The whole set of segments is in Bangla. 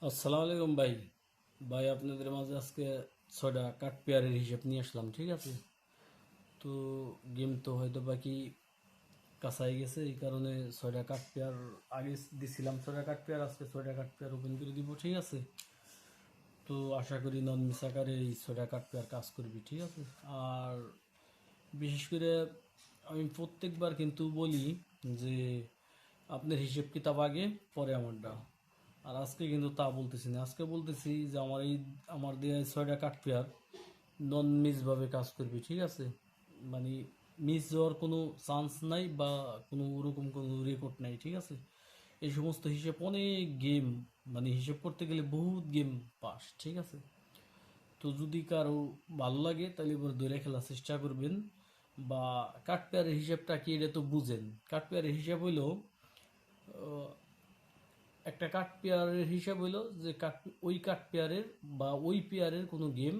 আসসালামু আলাইকুম ভাই। ভাই আপনাদের মাঝে আজকে 6টা কাঠ পেয়ারের হিসেব নিয়ে আসলাম, ঠিক আছে? তো গেম তো হয়তো বাকি কাছাই গেছে, এই কারণে 6টা কাঠ পেয়ার আগে দিছিলাম। 6টা কাঠ পেয়ার আজকে 6টা কাঠ পেয়ার ওপেন করে দিব, ঠিক আছে? তো আশা করি নন মিস আকারে এই 6টা কাঠ পেয়ার কাজ করবি, ঠিক আছে? আর বিশেষ করে আমি প্রত্যেকবার কিন্তু বলি যে আপনার হিসেব কিতাব আগে, পরে আমারটা। আর আজকে কিন্তু তা বলতেছি না, আজকে বলতেছি যে আমার দেওয়া 6টা কাঠ পেয়ার নন মিস ভাবে কাজ করবি, ঠিক আছে? মানে মিস যাওয়ার কোনো চান্স নাই বা কোনো ওরকম কোনো রেকর্ড নাই, ঠিক আছে? এই সমস্ত হিসেব অনেক গেম, মানে হিসেব করতে গেলে বহুত গেম পাস, ঠিক আছে? তো যদি কারো ভালো লাগে তাহলে এবার ধরে খেলার চেষ্টা করবেন। বা কাঠ পেয়ারের হিসাবটা কি এটা তো বুঝেন। কাঠ পেয়ারের হিসাব হইলো একটা কাঠ পেয়ারের হিসাব হইলো যে ওই কাঠ পেয়ারের বা ওই পেয়ারের কোনো গেম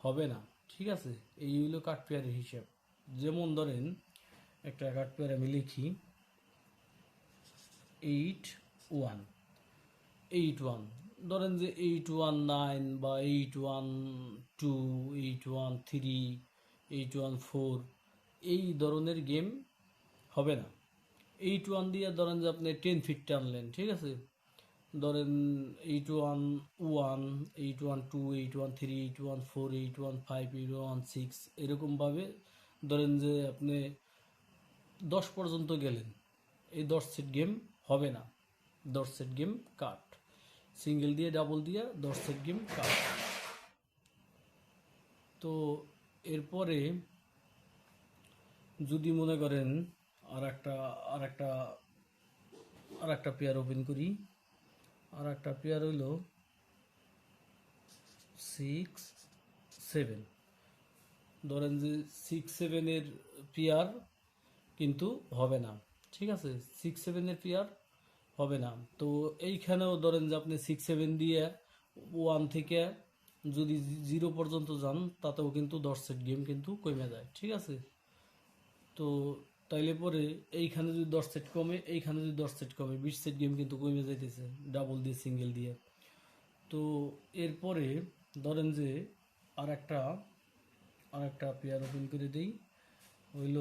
হবে না, ঠিক আছে? এই হইলো কাঠ পেয়ারের হিসাব। যেমন ধরেন একটা কাঠ পেয়ার আমি লিখি 8 1, 8 1। ধরেন যে 8 1 9 বা 8 1 2, 8 1 3, 8 1 4, এই ধরনের গেম হবে না। 8 1 দিয়ে ধরেন যে আপনি 10 ফিট টানলেন, ঠিক আছে? ধরেন 8 1 1, 8 1 2, 8 1 3, 8 1 4, 8 1 5, 8 1 6, এরকমভাবে ধরেন যে আপনি 10 পর্যন্ত গেলেন, এই 10 সেট গেম হবে না। 10 সেট গেম কাট, সিঙ্গেল দিয়ে ডাবল দিয়ে 10 সেট গেম কাট। তো এরপরে যদি মনে করেন আর একটা আর একটা আর একটা পেয়ার ওপেন করি। আর একটা পেয়ার হইল 6 7। ধরেন যে 6 7-এর পেয়ার কিন্তু হবে না, ঠিক আছে? 6 7-এর পেয়ার হবে না। তো এইখানেও ধরেন যে আপনি 6 7 দিয়ে 1 থেকে যদি 0 পর্যন্ত যান, তাতেও কিন্তু 10 সেট গেম কিন্তু কমে যায়, ঠিক আছে? তো তাইলে পরে এইখানে যদি 10 সেট কমে, এইখানে যদি 10 সেট কমে, 20 সেট গেম কিন্তু কমে যাইতেছে ডাবল দিয়ে সিঙ্গেল দিয়ে। তো এরপরে ধরেন যে আর একটা আর একটা পেয়ার ওপেন করে দিই, হইল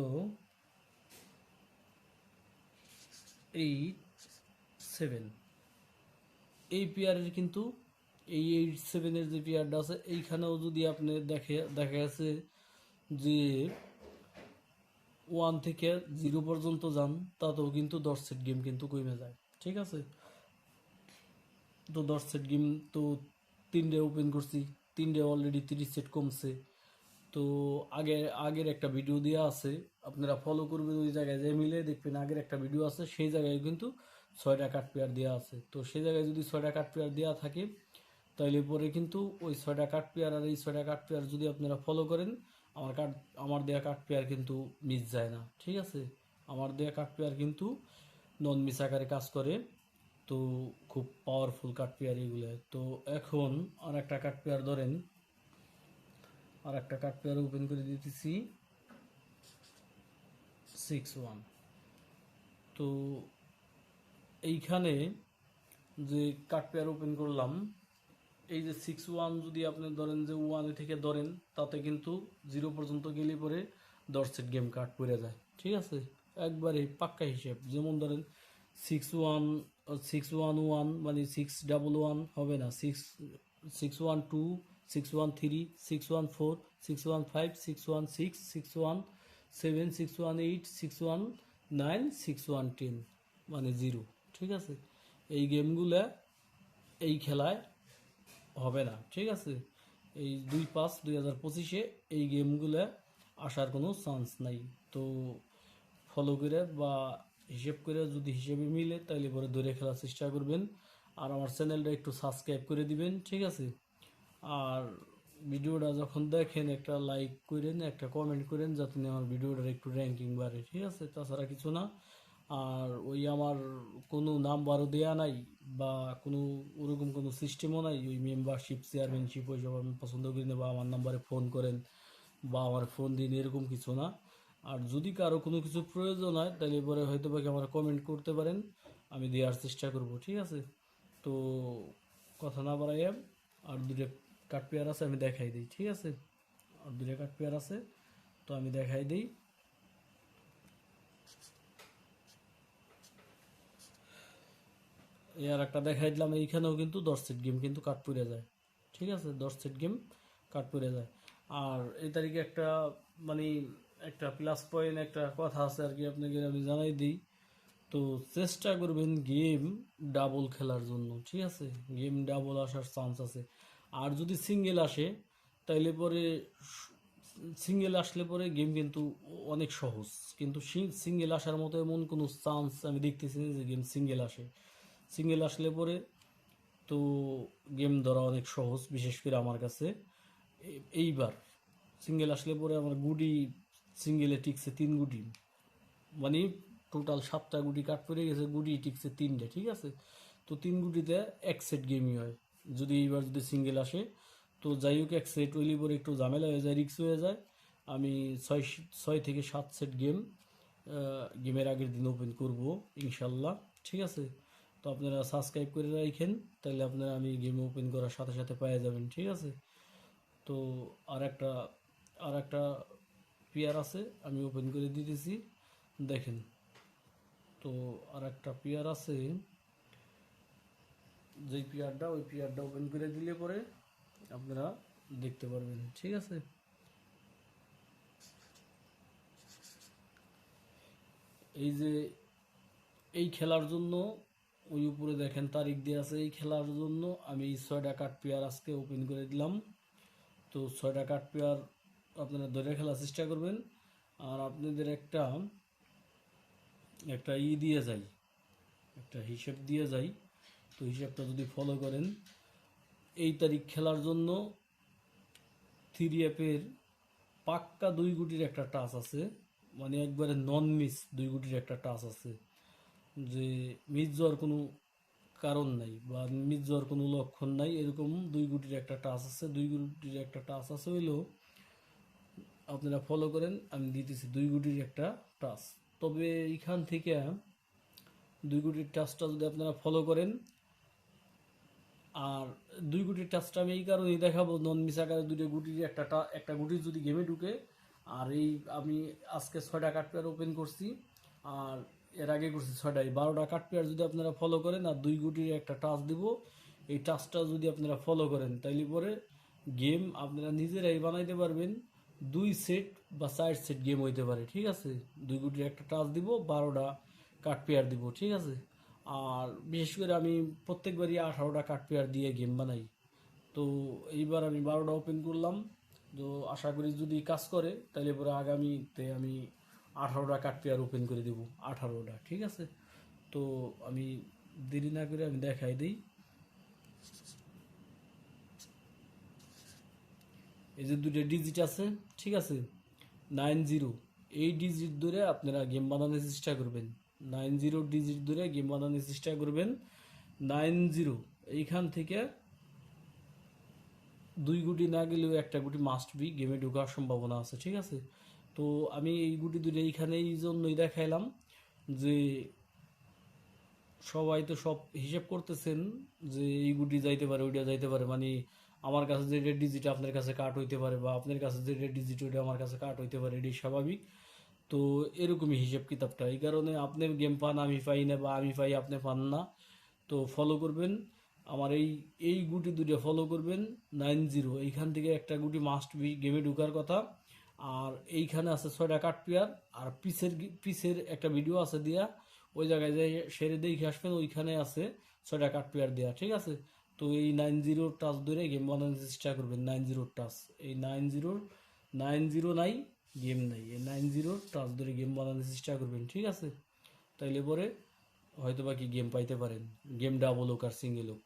8 7। এই পেয়ারের কিন্তু এই 8 7-এর যে পেয়ারটা আছে, এইখানেও যদি আপনি দেখা গেছে যে 1 থেকে 0 পর্যন্ত যান, তাতেও কিন্তু 10 সেট গেম কিন্তু কমে যায়, ঠিক আছে? তো 10 সেট গেম তো 3টে ওপেন করছি, 3টে অলরেডি 30 সেট কমছে। তো আগের একটা ভিডিও দেওয়া আছে, আপনারা ফলো করবেন, ওই জায়গায় যে মিলে দেখবেন আগের একটা ভিডিও আছে, সেই জায়গায় কিন্তু 6টা কাঠ পেয়ার দেওয়া আছে। তো সেই জায়গায় যদি 6টা কাঠ পেয়ার দেওয়া থাকে, তাইলে পরে কিন্তু ওই 6টা কাঠ পেয়ার আর এই 6টা কাঠ পেয়ার যদি আপনারা ফলো করেন, আমার কাঠ আমার দেয়া কাঠ পেয়ার কিন্তু মিস যায় না, ঠিক আছে? আমার দেয়া কাঠ পেয়ার কিন্তু নন মিস আকারে কাজ করে। তো খুব পাওয়ারফুল কাঠ পেয়ার এগুলো। তো এখন আর একটা কাঠ পেয়ার ধরেন, আর একটা কাঠ পেয়ার ওপেন করে দিতেছি 6 1। তো এইখানে যে কাঠ পেয়ার ওপেন করলাম, এই যে 6 1 যদি আপনি ধরেন যে 1 থেকে ধরেন, তাতে কিন্তু 0 পর্যন্ত গেলে পরে 10 সেট গেম কাট পড়ে যায়, ঠিক আছে? একবারে পাক্কা হিসেব। যেমন ধরেন 6 1, 6 1 1 মানে 6 1 1 হবে না, 6 6 1 2, 6 1 3, 6 1 4, 6 1 5, 6 1 6, 6 1 7, 6 1 8, 6 1 9, 6 1 10 মানে 0, ঠিক আছে? এই গেমগুলা এই খেলায় হবে না, ঠিক আছে? এই 2-5-2025-এ এই গেমগুলো আসার কোনো চান্স নাই। তো ফলো করে বা হিসেব করে, যদি হিসেবে মিলে তাইলে পরে ধরে খেলার চেষ্টা করবেন। আর আমার চ্যানেলটা একটু সাবস্ক্রাইব করে দিবেন, ঠিক আছে? আর ভিডিওটা যখন দেখেন একটা লাইক করেন, একটা কমেন্ট করেন, যাতে আমার ভিডিওটার একটু র্যাঙ্কিং বাড়ে, ঠিক আছে? তাছাড়া কিছু না। আর ওই আমার কোনো নাম্বারও দেয়া নাই বা কোনো ওরকম কোনো সিস্টেমও নাই, ওই মেম্বারশিপ চেয়ারম্যানশিপ ওইসব আমি পছন্দ করি না, বা আমার নাম্বারে ফোন করেন বা আমার ফোন দিন, এরকম কিছু না। আর যদি কারো কোনো কিছু প্রয়োজন হয়, তাহলে পরে হয়তো বা আমার কমেন্ট করতে পারেন, আমি দেওয়ার চেষ্টা করব, ঠিক আছে? তো কথা না বাড়াইয়া আর দুটো কাঠ পেয়ার আছে আমি দেখাই দিই, ঠিক আছে? আর দুটো কাঠ পেয়ার আছে, তো আমি দেখাই দিই। আর একটা দেখাই দিলাম, এইখানেও কিন্তু 10 সেট গেম কিন্তু কাট পড়ে যায়, ঠিক আছে? 10 সেট গেম কাট পড়ে যায়। আর এই তারিখে একটা মানে একটা প্লাস পয়েন্ট একটা কথা আছে আর কি, আপনাকে আমি জানাই দিই। তো চেষ্টা করবেন গেম ডাবল খেলার জন্য, ঠিক আছে? গেম ডাবল আসার চান্স আছে। আর যদি সিঙ্গেল আসে তাইলে পরে সিঙ্গেল আসলে পরে গেম কিন্তু অনেক সহজ, কিন্তু সিঙ্গেল আসার মতো এমন কোনো চান্স আমি দেখতেছি না যে গেম সিঙ্গেল আসে। সিঙ্গেল আসলে পরে তো গেম ধরা অনেক সহজ, বিশেষ করে আমার কাছে। এইবার সিঙ্গেল আসলে পরে আমার গুটি সিঙ্গেলে টিকছে 3 গুটি, মানে টোটাল 7টা গুটি কাট পড়ে গেছে, গুটি টিকছে 3টে, ঠিক আছে? তো 3 গুটিতে এক সেট গেমই হয় যদি এইবার যদি সিঙ্গেল আসে। তো যাই হোক, এক সেট হইলে পরে একটু ঝামেলা হয়ে যায়, রিক্স হয়ে যায়। আমি 6 থেকে 7 সেট গেমের আগের দিন ওপেন করব ইনশাল্লাহ, ঠিক আছে? তো আপনারা সাবস্ক্রাইব করে রাখেন, তাহলে আপনারা আমি গেম ওপেন করার সাথে সাথে পেয়ে যাবেন, ঠিক আছে? তো আর একটা পেয়ার আছে, আমি ওপেন করে দিতেছি, দেখেন। তো আর একটা পেয়ার আছে, যেই পেয়ারটা ওই পেয়ারটা ওপেন করে দিলে পরে আপনারা দেখতে পারবেন, ঠিক আছে? এই যে এই খেলার জন্য ওই উপরে দেখেন তারিখ দিয়ে আছে, এই খেলার জন্য আমি 6টা কার্ড পেয়ার আজকে ওপেন করে দিলাম। তো 6টা কার্ড পেয়ার আপনারা ধরে খেলার চেষ্টা করবেন। আর আপনাদের একটা একটা দিয়ে যাই, একটা হিসেব দিয়ে যাই। তো হিসেবটা যদি ফলো করেন, এই তারিখ খেলার জন্য 3 অ্যাপের পাক্কা 2 গুটির একটা টাচ আছে, মানে একবারে নন মিস 2 গুটির একটা টাচ আছে, যে মিস যাওয়ার কোনো কারণ নাই বা মিস যাওয়ার কোনো লক্ষণ নাই, এরকম 2 গুটির একটা টাচ আছে। 2 গুটির একটা টাচ আছে হইলেও আপনারা ফলো করেন, আমি দিতেছি 2 গুটির একটা টাচ। তবে এইখান থেকে 2 গুটির টাচটা যদি আপনারা ফলো করেন, আর 2 গুটির টাচটা আমি এই কারণেই দেখাবো, নন মিস আকারে 2 গুটির একটা গুটির যদি গেমে ঢুকে, আর এই আমি আজকে 6টা কার্ড পেয়ার ওপেন করছি, আর এর আগে করছি 6টায় 12টা কার্ড পেয়ার যদি আপনারা ফলো করেন, আর 2 গুটির একটা টাচ দিব, এই টাচটা যদি আপনারা ফলো করেন তাইলে পরে গেম আপনারা নিজেরাই বানাইতে পারবেন। 2 সেট বা 4 সেট গেম হইতে পারে, ঠিক আছে? 2 গুটির একটা টাচ দিব, 12টা কার্ড পেয়ার দিব, ঠিক আছে? আর বিশেষ করে আমি প্রত্যেকবারই 18টা কার্ড পেয়ার দিয়ে গেম বানাই। তো এইবার আমি 12টা ওপেন করলাম। তো আশা করি যদি কাজ করে তাহলে পরে আগামীতে আমি 18টা কার্ড পেয়ার ওপেন করে দেবো, 18টা, ঠিক আছে? তো আমি দেরি না করে আমি দেখাই দিই। এই যে 2টা ডিজিট আছে, ঠিক আছে? 90, এই ডিজিট ধরে আপনারা গেম বানানোর চেষ্টা করবেন। 90 ডিজিট ধরে গেম বানানোর চেষ্টা করবেন। 90, এইখান থেকে 2 গুটি না গেলেও একটা গুটি মাস্ট বি গেমে ঢোকার সম্ভাবনা আছে, ঠিক আছে? তো আমি এই গুটি দুটো এইখানে এই জন্যই দেখাইলাম যে সবাই তো সব হিসেব করতেছেন যে এই গুটি যাইতে পারে ওইটা যাইতে পারে, মানে আমার কাছে যে রেড ডিজিট আপনার কাছে কাট হইতে পারে, বা আপনার কাছে যে রেড ডিজিট ওইটা আমার কাছে কাট হইতে পারে, এটাই স্বাভাবিক। তো এরকমই হিসেব কিতাবটা, এই কারণে আপনার গেম পান আমি পাই না, বা আমি পাই আপনি পান না। তো ফলো করবেন আমার এই গুটি দুটো ফলো করবেন। 90, এইখান থেকে একটা গুটি মাস্ট বি গেমে ঢুকার কথা। আর এইখানে আছে 6টা কাঠ পেয়ার, আর পিসের একটা ভিডিও আছে দিয়া, ওই জায়গায় যাই সেরে দেখে আসবেন, ওইখানে আছে 6টা কাঠ পেয়ার দেওয়া, ঠিক আছে? তো এই 90 টাচ ধরে গেম বানানোর চেষ্টা করবেন। 90 টাচ, এই 90 নাই গেম নাই, এই 90 টাচ ধরে গেম বানানোর চেষ্টা করবেন, ঠিক আছে? তাইলে পরে হয়তো বা কি গেম পাইতে পারেন, গেম ডাবল হোক আর সিঙ্গেল হোক।